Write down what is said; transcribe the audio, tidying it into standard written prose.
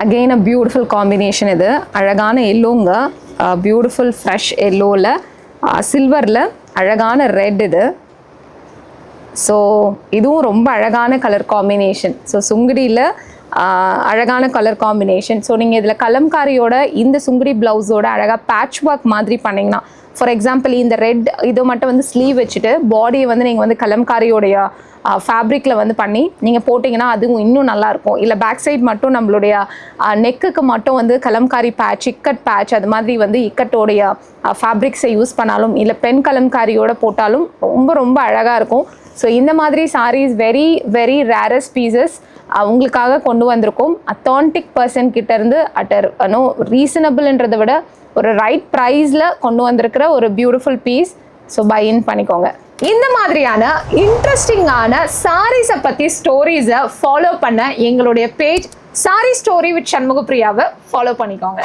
Again a beautiful combination. இது அழகான எல்லோங்க, beautiful fresh எல்லோவில் சில்வரில் அழகான ரெட் இது. ஸோ இதுவும் ரொம்ப அழகான கலர் காம்பினேஷன். ஸோ சுங்குடியில் அழகான கலர் காம்பினேஷன். ஸோ நீங்கள் இதில் கலம்காரியோட இந்த சுங்குடி ப்ளவுஸோட அழகாக பேட்ச் ஒர்க் மாதிரி பண்ணிங்கன்னா, ஃபார் எக்ஸாம்பிள் இந்த ரெட் இது மட்டும் வந்து ஸ்லீவ் வச்சுட்டு பாடியை வந்து நீங்கள் வந்து கலம்காரியோடைய ஃபேப்ரிக்கில் வந்து பண்ணி நீங்கள் போட்டிங்கன்னா அதுவும் இன்னும் நல்லாயிருக்கும். இல்லை பேக் சைட் மட்டும் நம்மளுடைய நெக்குக்கு மட்டும் வந்து கலம்காரி பேட்ச், இக்கட் பேட்ச் அது மாதிரி வந்து இக்கட்டோடைய ஃபேப்ரிக்ஸை யூஸ் பண்ணாலும், இல்லை பெண் கலம்காரியோட போட்டாலும் ரொம்ப ரொம்ப அழகாக இருக்கும். ஸோ இந்த மாதிரி sarees very very rarest pieces உங்களுக்காக கொண்டு வந்திருக்கோம். அத்தான்டிக் பர்சன் கிட்டேருந்து ரீசனபிள்ன்றதை விட ஒரு ரைட் ப்ரைஸில் கொண்டு வந்திருக்கிற ஒரு பியூட்டிஃபுல் பீஸ். ஸோ பை இன் பண்ணிக்கோங்க. இந்த மாதிரியான இன்ட்ரெஸ்டிங்கான சாரீஸை பற்றி ஸ்டோரிஸை ஃபாலோ பண்ண எங்களுடைய பேஜ் சாரி ஸ்டோரி வித் சண்முகப்பிரியாவை ஃபாலோ பண்ணிக்கோங்க.